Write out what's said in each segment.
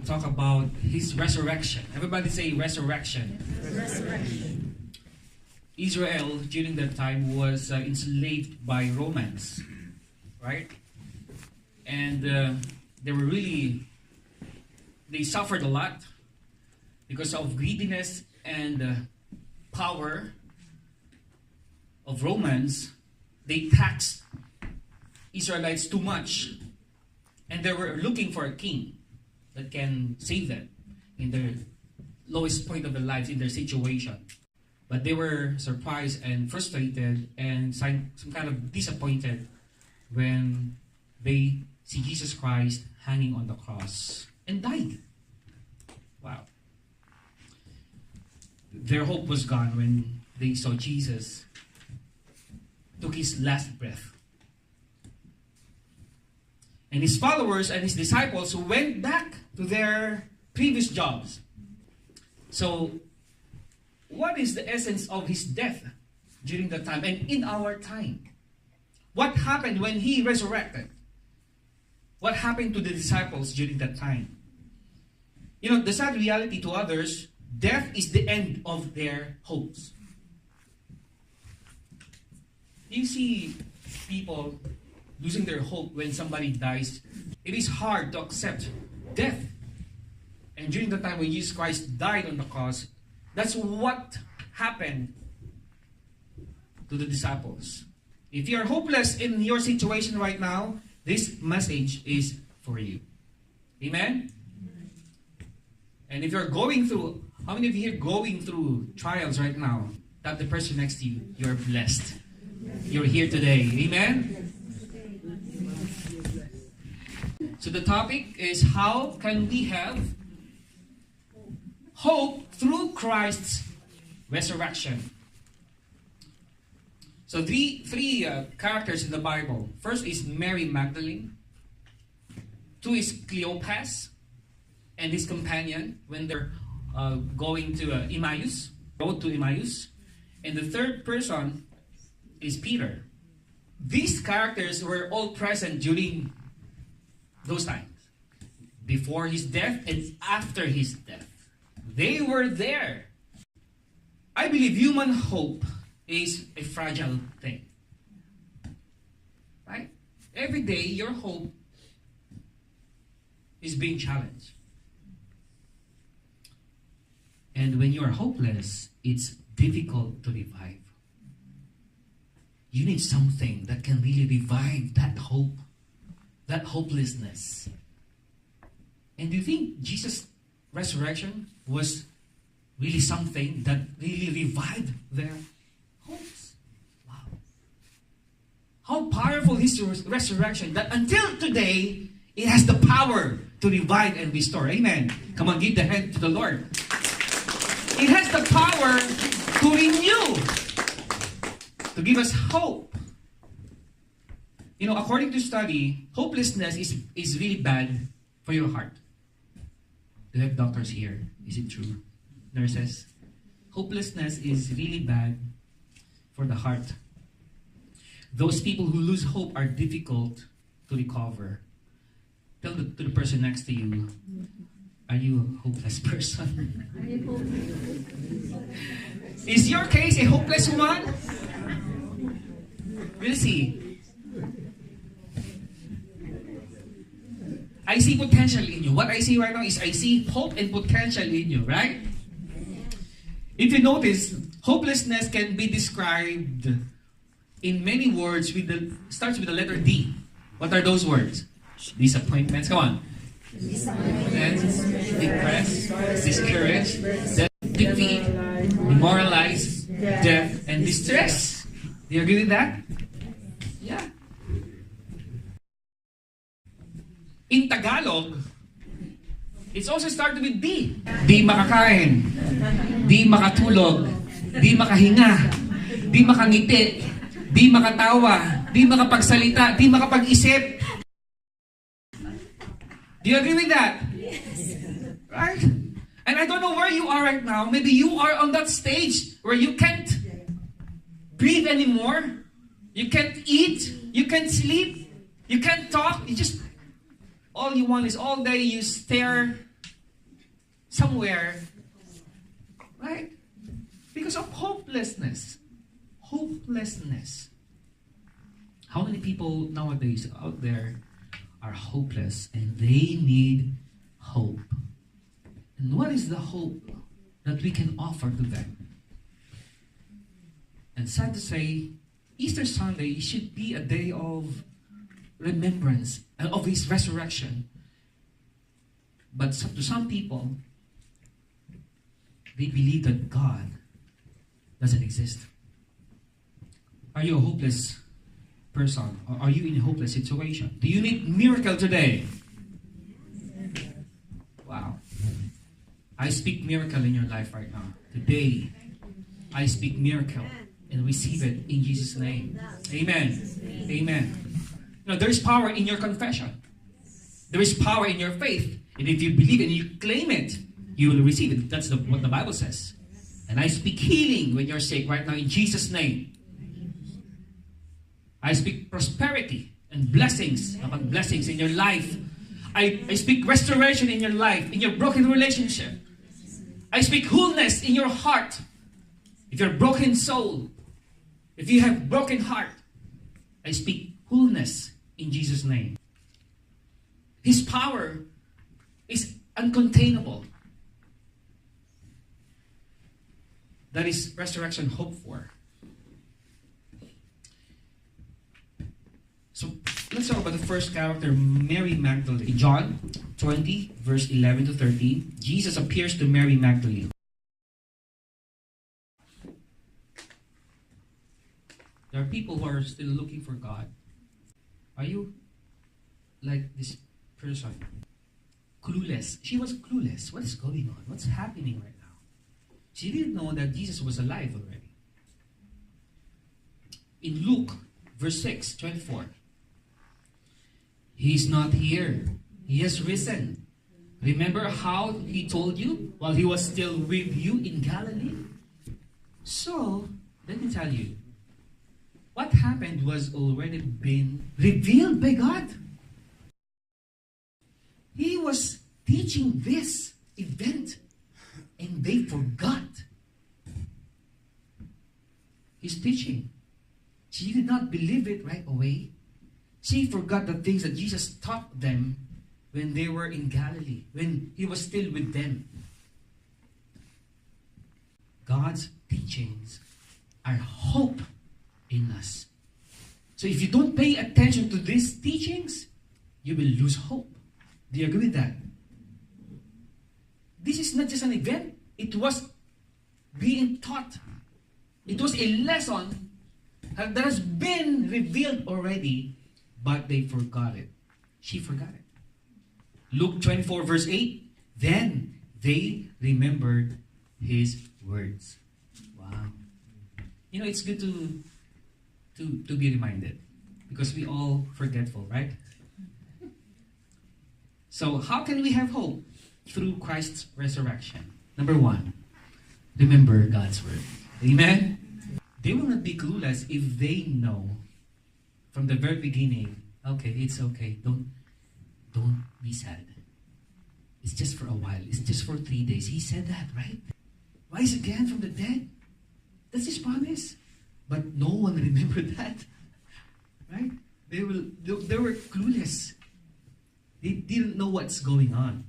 talk about his resurrection. Everybody say resurrection. Resurrection. Israel during that time was enslaved by Romans, right? And they suffered a lot because of greediness and power of Romans. They taxed Israelites too much, and they were looking for a king that can save them in their lowest point of their lives, in their situation. But they were surprised and frustrated and some kind of disappointed when they see Jesus Christ hanging on the cross and died. Wow. Their hope was gone when they saw Jesus took his last breath. And his followers and his disciples went back to their previous jobs. So, what is the essence of his death during that time and in our time? What happened when he resurrected? What happened to the disciples during that time? You know, the sad reality to others, death is the end of their hopes. You see people losing their hope when somebody dies. It is hard to accept death. And during the time when Jesus Christ died on the cross, that's what happened to the disciples. If you are hopeless in your situation right now, this message is for you. Amen? And if you're going through, how many of you here going through trials right now? Tap the person next to you. You're blessed. You're here today. Amen? So the topic is, how can we have hope through Christ's resurrection? So three characters in the Bible. First is Mary Magdalene. Two is Cleopas and his companion when they're going to Emmaus, road to Emmaus. And the third person is Peter. These characters were all present during those times, before his death and after his death. They were there. I believe human hope is a fragile thing. Right? Every day, your hope is being challenged. And when you are hopeless, it's difficult to revive. You need something that can really revive that hope, that hopelessness. And do you think Jesus' resurrection was really something that really revived their hopes? Wow. How powerful is your resurrection that until today, it has the power to revive and restore. Amen. Come on, give the hand to the Lord. It has the power to renew, to give us hope. You know, according to study, hopelessness is really bad for your heart. Do you have doctors here? Is it true? Nurses? Hopelessness is really bad for the heart. Those people who lose hope are difficult to recover. Tell to the person next to you, are you a hopeless person? Is your case a hopeless one? We'll see. I see potential in you. What I see right now is I see hope and potential in you, right? If you notice, hopelessness can be described in many words starts with the letter D. What are those words? Disappointments. Come on. Disappointments, depressed, discouraged, defeat, demoralized, death, and distress. Do you agree with that? Yeah. In Tagalog, it's also started with D. Di makakain, di makatulog, di makahinga, di makangiti, di makatawa, di makapagsalita, di makapag-isip. Do you agree with that? Yes. Right? And I don't know where you are right now. Maybe you are on that stage where you can't breathe anymore. You can't eat. You can't sleep. You can't talk. You just, all you want is all day you stare somewhere, right? Because of hopelessness. Hopelessness. How many people nowadays out there are hopeless and they need hope? And what is the hope that we can offer to them? And sad to say, Easter Sunday should be a day of remembrance of His resurrection. But to some people, they believe that God doesn't exist. Are you a hopeless person? Or are you in a hopeless situation? Do you need miracle today? Wow. I speak miracle in your life right now. Today, I speak miracle and receive it in Jesus' name. Amen. Amen. You know, there is power in your confession. There is power in your faith. And if you believe and you claim it, you will receive it. That's what the Bible says. And I speak healing when you're sick right now in Jesus' name. I speak prosperity and blessings upon blessings in your life. I speak restoration in your life, in your broken relationship. I speak wholeness in your heart. If you're a broken soul, if you have broken heart, I speak wholeness in Jesus' name. His power is uncontainable. That is resurrection hope for. So let's talk about the first character, Mary Magdalene. In John 20, verse 11 to 13, Jesus appears to Mary Magdalene. There are people who are still looking for God. Are you like this person? Clueless. She was clueless. What is going on? What's happening right now? She didn't know that Jesus was alive already. In Luke, verse 6, 24, He's not here. He has risen. Remember how He told you while He was still with you in Galilee? So, let me tell you, what happened was already been revealed by God. He was teaching this event and they forgot His teaching. She did not believe it right away. She forgot the things that Jesus taught them when they were in Galilee, when He was still with them. God's teachings are hope in us. So if you don't pay attention to these teachings, you will lose hope. Do you agree with that? This is not just an event. It was being taught. It was a lesson that has been revealed already, but they forgot it. She forgot it. Luke 24 verse 8, then they remembered His words. Wow. You know, it's good to be reminded because we all forgetful, right? So how can we have hope? Through Christ's resurrection. Number one, remember God's word. Amen? They will not be clueless if they know from the very beginning, okay, it's okay. Don't be sad. It's just for a while. It's just for 3 days. He said that, right? Rise again from the dead. That's His promise. But no one remembered that. Right? They were clueless. They didn't know what's going on.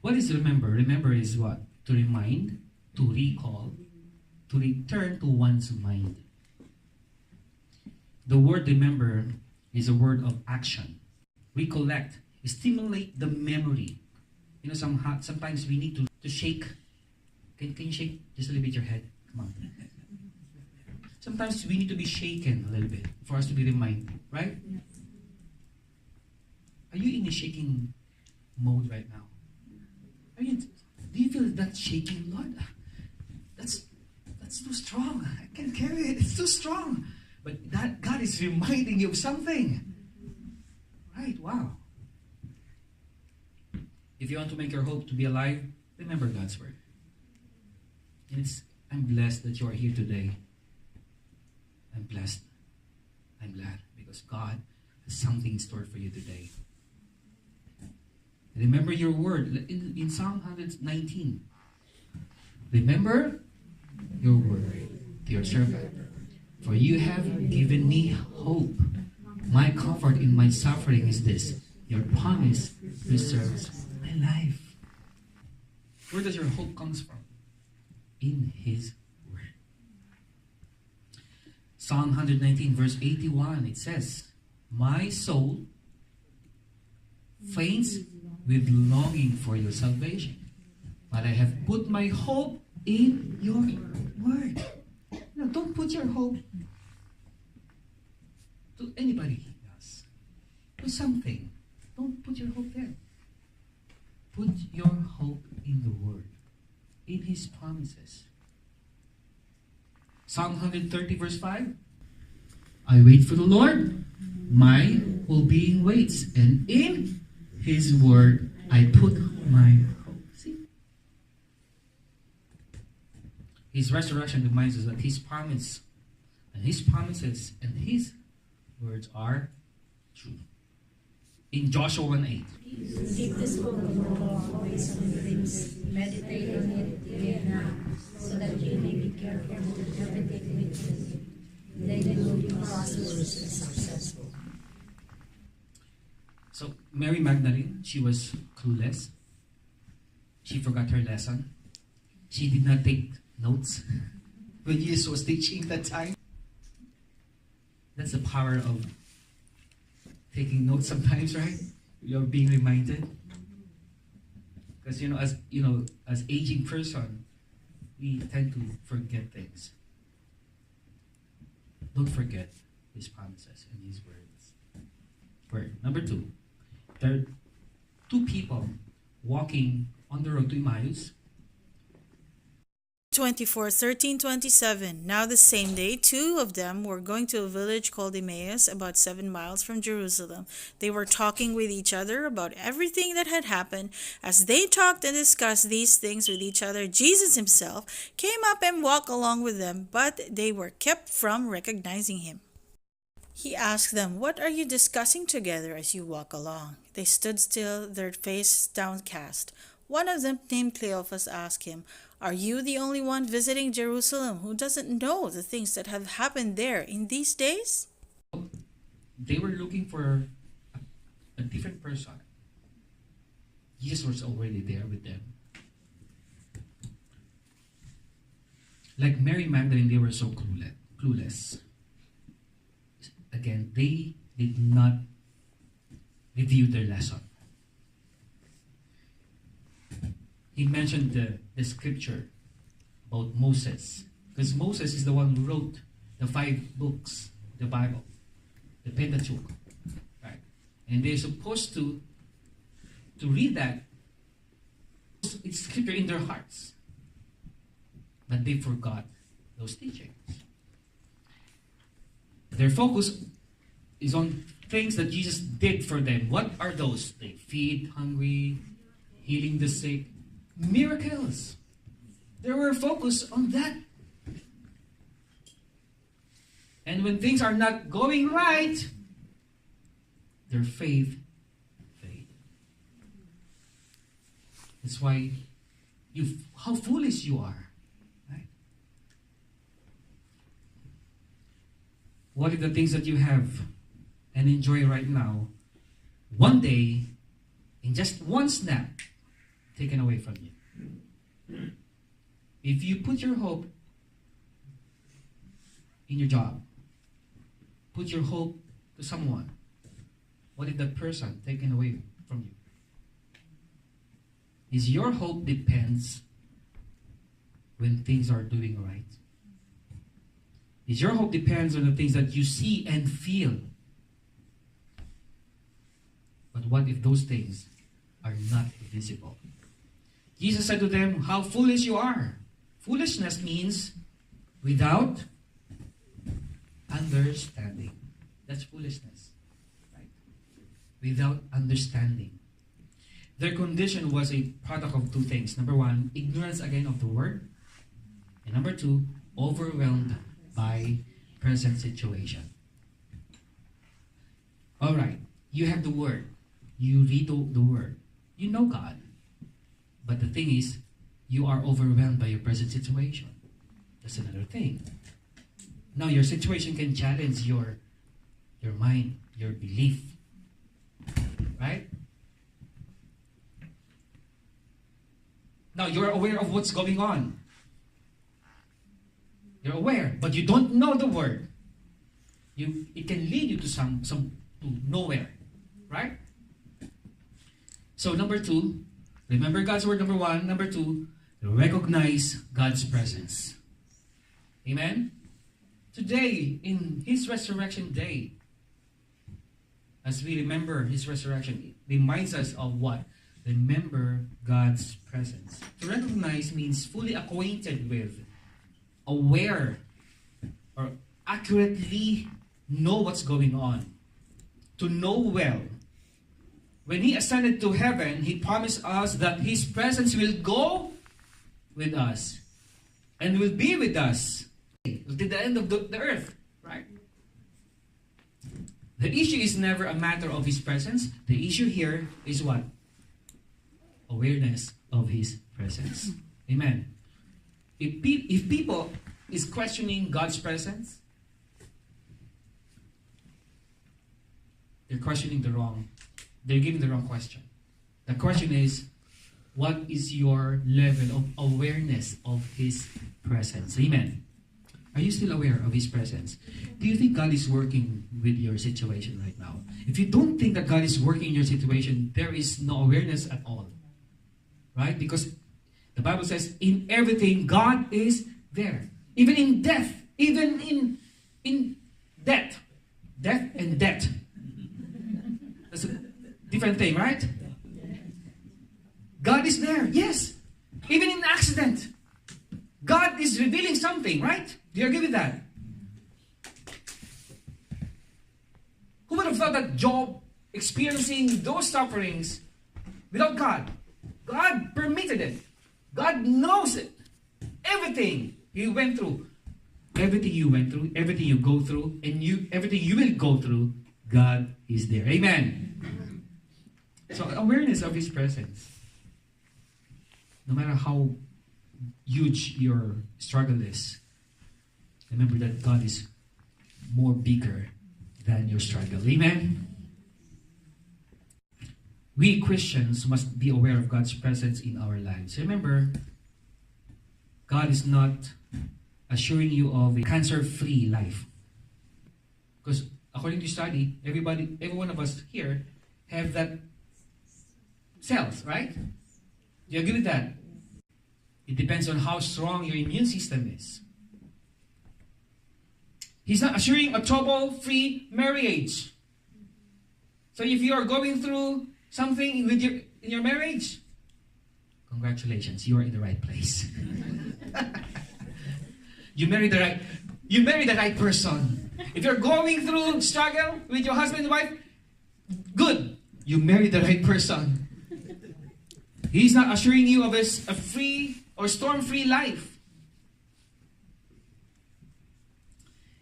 What is remember? Remember is what? To remind, to recall, to return to one's mind. The word remember is a word of action. Recollect, stimulate the memory. You know, sometimes we need to shake. Can you shake just a little bit your head? Come on. Sometimes we need to be shaken a little bit for us to be reminded, right? Are you in a shaking mode right now? Do you feel that shaking, Lord? That's too strong. I can't carry it. It's too strong. But that God is reminding you of something. Right? Wow. If you want to make your hope to be alive, remember God's word. And I'm blessed that you are here today. I'm blessed. I'm glad because God has something in store for you today. Remember your word. In Psalm 119. Remember your word to your servant. For you have given me hope. My comfort in my suffering is this. Your promise preserves my life. Where does your hope comes from? In His word. Psalm 119 verse 81, it says, my soul faints with longing for your salvation, but I have put my hope in your word. Now, don't put your hope to anybody else, to something. Don't put your hope there. Put your hope in the word, in His promises. Psalm 130 verse 5. I wait for the Lord. My whole being waits, and in His word I put my hope. See? His resurrection reminds us that His promise and His promises and His words are true. In Joshua 1:8. Keep this book of the law always on your lips. Meditate on it day and night, so that you may be careful to do everything with it. Then you will be prosperous and successful. So Mary Magdalene, she was clueless. She forgot her lesson. She did not take notes when Jesus was teaching that time. That's the power of taking notes sometimes, right? You're being reminded. Because as aging person, we tend to forget things. Don't forget His promises and His words. Word. Number 2. There are 2 people walking on the road to Emmaus. 24:13-27. Now the same day, 2 of them were going to a village called Emmaus, about 7 miles from Jerusalem. They were talking with each other about everything that had happened. As they talked and discussed these things with each other, Jesus Himself came up and walked along with them, but they were kept from recognizing Him. He asked them, what are you discussing together as you walk along? They stood still, their faces downcast. One of them, named Cleophas, asked Him, are you the only one visiting Jerusalem who doesn't know the things that have happened there in these days? They were looking for a different person. Jesus was already there with them. Like Mary Magdalene, they were so clueless. Again, they did not review their lesson. He mentioned the scripture about Moses, because Moses is the one who wrote the 5 books, the Bible, the Pentateuch, right? And they're supposed to read that. It's scripture in their hearts, but they forgot those teachings. Their focus is on things that Jesus did for them. What are those? They feed hungry, healing the sick, miracles. They were focused on that. And when things are not going right, their faith fades. That's why how foolish you are. Right? What if the things that you have and enjoy right now, one day, in just one snap, taken away from you? If you put your hope in your job, put your hope to someone, what if that person taken away from you? Is your hope depends when things are doing right? Is your hope depends on the things that you see and feel? But what if those things are not visible? Jesus said to them, how foolish you are. Foolishness means without understanding. That's foolishness. Right? Without understanding. Their condition was a product of 2 things. Number 1, ignorance again of the word. And number 2, overwhelmed by present situation. Alright, you have the word. You read the word. You know God. But the thing is, you are overwhelmed by your present situation. That's another thing. Now, your situation can challenge your mind, your belief. Right? Now, you're aware of what's going on. You're aware, but you don't know the word. It can lead you to to nowhere. Right? So, number 2, remember God's word, number 1. Number 2, recognize God's presence. Amen? Today, in His resurrection day, as we remember His resurrection, it reminds us of what? Remember God's presence. To recognize means fully acquainted with, aware, or accurately know what's going on. To know well. When He ascended to heaven, He promised us that His presence will go with us and will be with us till the end of the earth. Right? The issue is never a matter of His presence. The issue here is what? Awareness of His presence. Amen. If people is questioning God's presence, they're giving the wrong question. The question is, what is your level of awareness of His presence? Amen. Are you still aware of His presence? Do you think God is working with your situation right now? If you don't think that God is working in your situation, there is no awareness at all. Right? Because the Bible says, in everything, God is there. Even in death. Even in death. Death and debt. That's a different thing, right? God is there. Yes. Even in accident. God is revealing something, right? Do you agree with that? Who would have thought that Job experiencing those sufferings without God? God permitted it. God knows it. Everything He went through. Everything you went through, everything you go through, and everything you will go through, God is there. Amen. So awareness of His presence. No matter how huge your struggle is, remember that God is more bigger than your struggle. Amen? We Christians must be aware of God's presence in our lives. Remember, God is not assuring you of a cancer-free life. Because according to study, every one of us here have that cells, right? Do you agree with that? It depends on how strong your immune system is. He's not assuring a trouble-free marriage. So if you are going through something in your marriage, congratulations, you are in the right place. You married the right person. If you're going through struggle with your husband and wife, good, you married the right person. He's not assuring you of a free or storm-free life.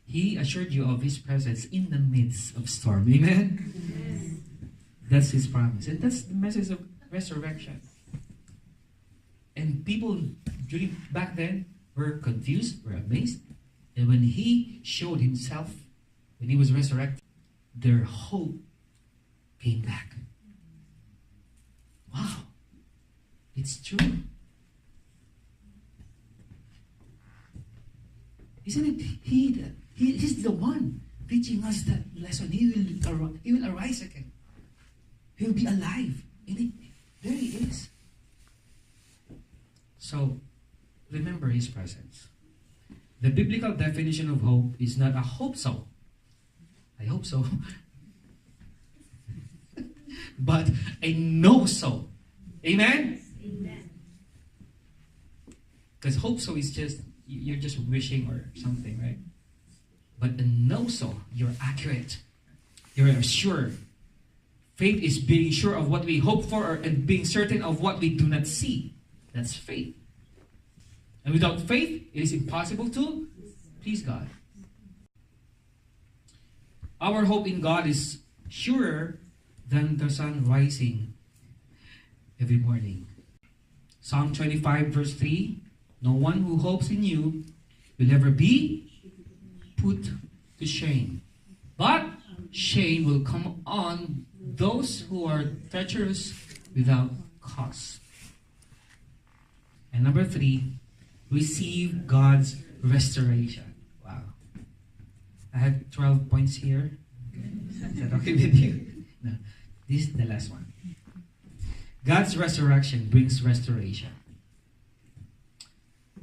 He assured you of His presence in the midst of storm. Amen? Yes. That's His promise. And that's the message of resurrection. And people back then were confused, were amazed. And when He showed Himself, when He was resurrected, their hope came back. Wow. It's true. Isn't it He's the one teaching us that lesson. He will arise again. He will be alive. And there He is. So, remember His presence. The biblical definition of hope is not a hope so. I hope so. But a know so. Amen? Amen. Because hope so is just, you're just wishing or something, right? But the know so, you're accurate. You're sure. Faith is being sure of what we hope for and being certain of what we do not see. That's faith. And without faith, it is impossible to please God. Our hope in God is surer than the sun rising every morning. Psalm 25 verse 3, no one who hopes in you will ever be put to shame. But shame will come on those who are treacherous without cause. And number 3, receive God's restoration. Wow. I have 12 points here. Is that okay with you? No. This is the last one. God's resurrection brings restoration.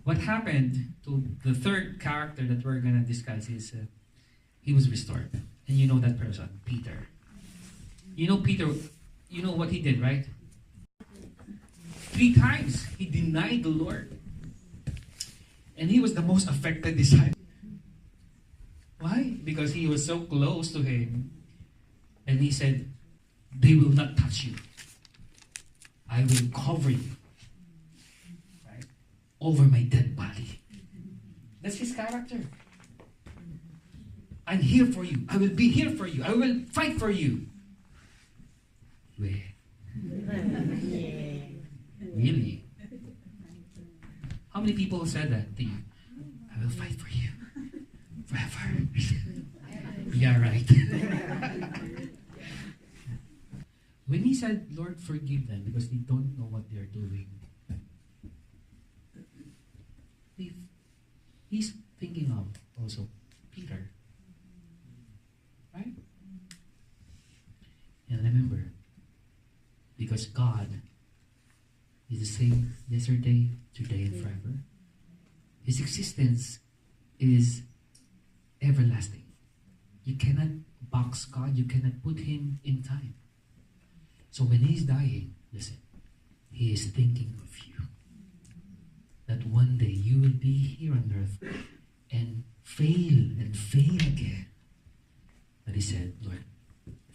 What happened to the third character that we're going to discuss is he was restored. And you know that person, Peter. You know Peter, you know what he did, right? 3 times he denied the Lord. And he was the most affected disciple. Why? Because he was so close to him. And he said, they will not touch you. I will cover you. Right? Over my dead body. That's his character. I'm here for you. I will be here for you. I will fight for you. Where? Really? How many people said that to you? I will fight for you forever. Yeah, right. When he said, Lord, forgive them because they don't know what they're doing, he's thinking of also Peter. Right? And remember, because God is the same yesterday, today, and forever, His existence is everlasting. You cannot box God, you cannot put Him in time. So when He's dying, listen, He is thinking of you. That one day you will be here on earth and fail again. But He said, Lord,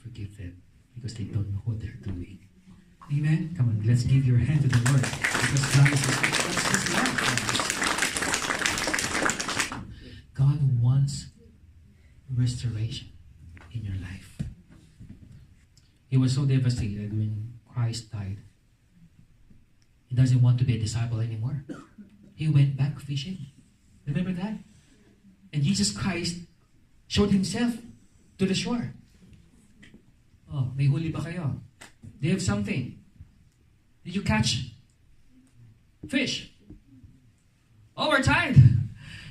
forgive them because they don't know what they're doing. Amen? Come on, let's give your hand to the Lord. Because God is His love for us. God wants restoration in your life. He was so devastated when Christ died. He doesn't want to be a disciple anymore. He went back fishing. Remember that? And Jesus Christ showed Himself to the shore. Oh, may huli ba kayo? Do you have something? Did you catch fish? Oh, we're tired.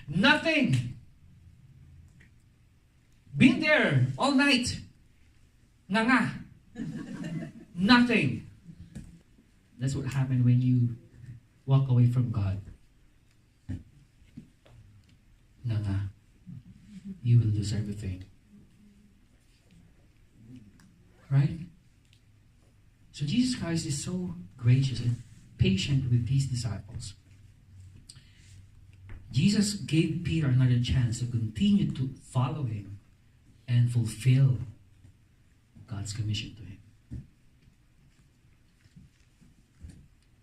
Nothing. Been there all night. Nga. Nothing. That's what happened when you walk away from God. Nga. You will lose everything. Right? So Jesus Christ is so gracious and patient with these disciples. Jesus gave Peter another chance to continue to follow Him and fulfill God's commission to him.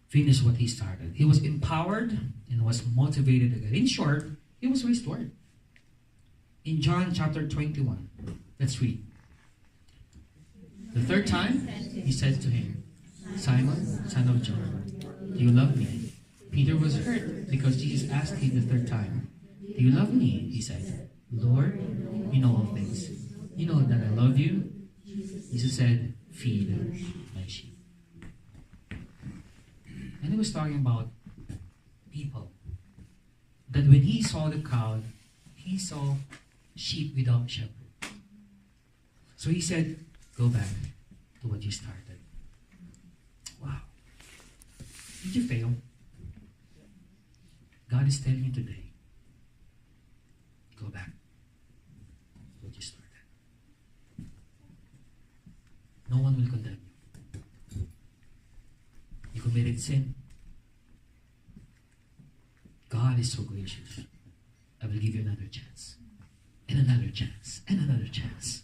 Finish what he started. He was empowered and was motivated again. In short, he was restored. In John chapter 21, let's read. The third time, he said to him, Simon, son of John, do you love me? Peter was hurt because Jesus asked him the third time, do you love me? He said, Lord, you know all things. You know that I love you. Jesus said, feed my sheep. And he was talking about people. That when he saw the crowd, he saw sheep without shepherd. So he said, go back to what you started. Wow. Did you fail? God is telling you today, go back to what you started. No one will condemn you. You committed sin. God is so gracious. I will give you another chance. And another chance. And another chance.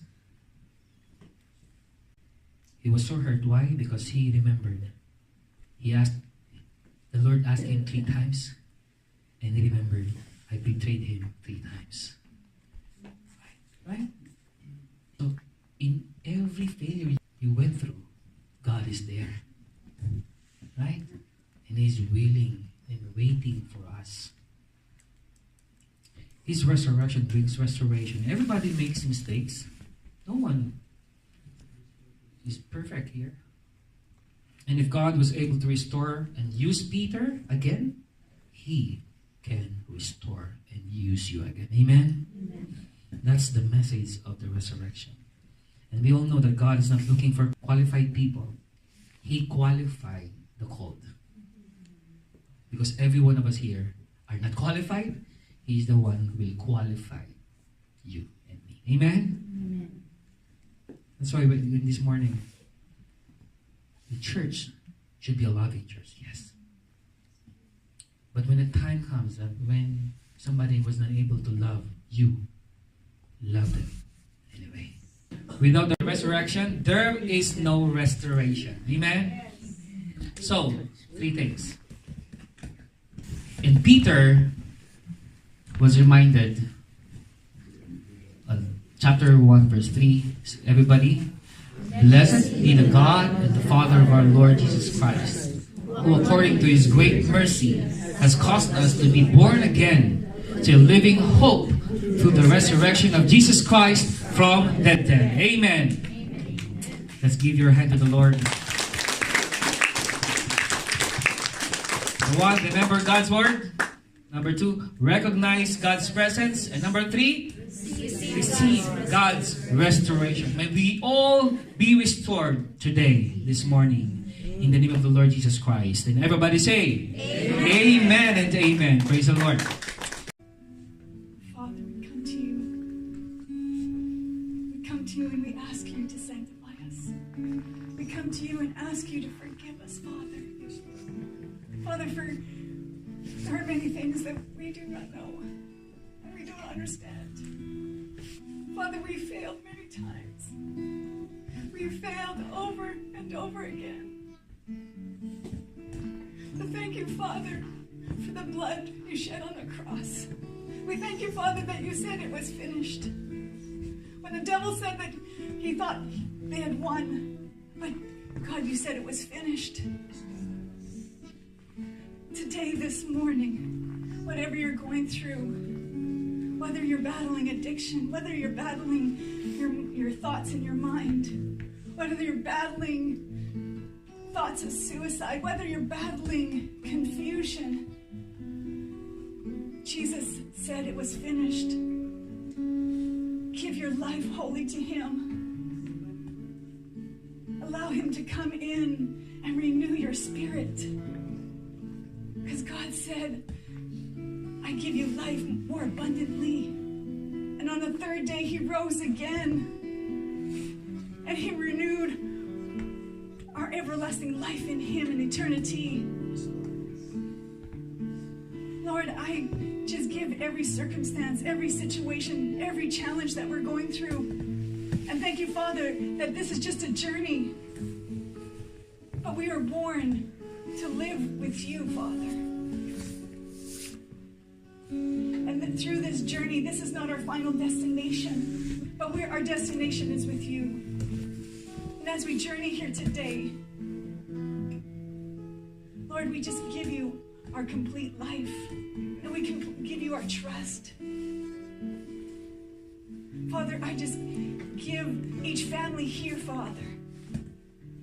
He was so hurt. Why? Because he remembered. The Lord asked him 3 times. And he remembered, I betrayed him 3 times. Right? So, in every failure you went through, God is there. He's willing and waiting for us. His resurrection brings restoration. Everybody makes mistakes. No one is perfect here. And if God was able to restore and use Peter again, He can restore and use you again. Amen? Amen. That's the message of the resurrection. And we all know that God is not looking for qualified people. He qualified the called. Because every one of us here are not qualified. He's the one who will qualify you and me. Amen? Amen. That's why when this morning, the church should be a loving church, yes. But when the time comes that when somebody was not able to love you, love them anyway. Without the resurrection, there is no restoration. Amen? So, 3 things. And Peter was reminded of chapter 1 verse 3. Everybody, blessed be the God and the Father of our Lord Jesus Christ, who according to His great mercy has caused us to be born again to a living hope through the resurrection of Jesus Christ from the dead. Amen. Let's give your hand to the Lord. Number 1, remember God's word. Number 2, recognize God's presence. And number 3, receive God's restoration. May we all be restored today, this morning, in the name of the Lord Jesus Christ. And everybody say, Amen, amen and amen. Praise the Lord. Father, we come to you. We come to you and we ask you to sanctify us. We come to you and ask you to forgive us, Father. Father, there are many things that we do not know and we don't understand. Father, we failed many times. We failed over and over again. So thank you, Father, for the blood you shed on the cross. We thank you, Father, that you said it was finished. When the devil said that he thought they had won, but God, you said it was finished. Today, this morning, whatever you're going through, whether you're battling addiction, whether you're battling your thoughts in your mind, whether you're battling thoughts of suicide, whether you're battling confusion, Jesus said it was finished. Give your life wholly to Him. Allow Him to come in and renew your spirit. Because God said, I give you life more abundantly. And on the 3rd day, He rose again. And He renewed our everlasting life in Him in eternity. Lord, I just give every circumstance, every situation, every challenge that we're going through. And thank you, Father, that this is just a journey. But we are born to live with you, Father. And that through this journey, this is not our final destination, but our destination is with you. And as we journey here today, Lord, we just give you our complete life, and we can give you our trust. Father, I just give each family here, Father,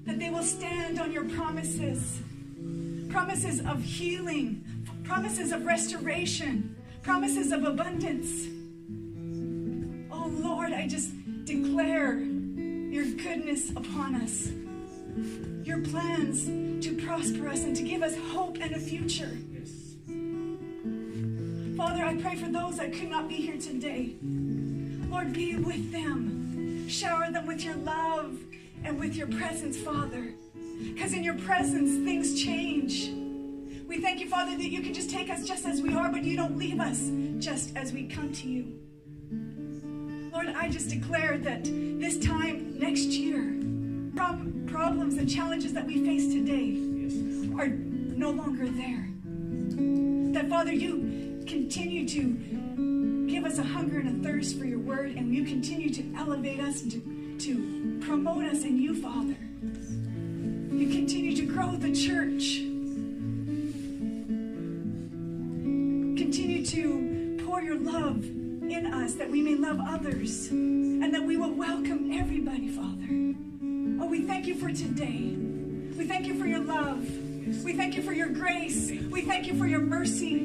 that they will stand on your promises. Promises of healing, promises of restoration, promises of abundance. Oh Lord, I just declare your goodness upon us, your plans to prosper us and to give us hope and a future. Father, I pray for those that could not be here today. Lord, be with them. Shower them with your love and with your presence, Father. Because in your presence, things change. We thank you, Father, that you can just take us just as we are, but you don't leave us just as we come to you. Lord, I just declare that this time next year, problems and challenges that we face today are no longer there. That, Father, you continue to give us a hunger and a thirst for your word, and you continue to elevate us and to promote us in you, Father. You continue to grow the church. pour your love in us, that we may love others, and that we will welcome everybody, Father. Oh, we thank you for today. We thank you for your love. We thank you for your grace. We thank you for your mercy.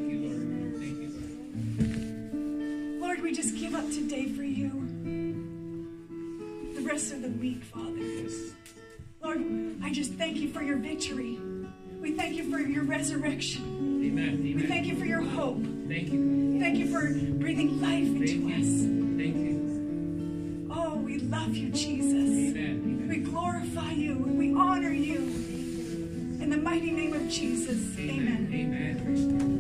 Lord, we just give up today for you. The rest of the week, Father. Lord, I just thank you for your victory. We thank you for your resurrection. Amen. Amen. We thank you for your hope. Thank you. Thank you for breathing life into us. Thank you. Oh, we love you, Jesus. Amen. We glorify you and we honor you. In the mighty name of Jesus, amen. Amen.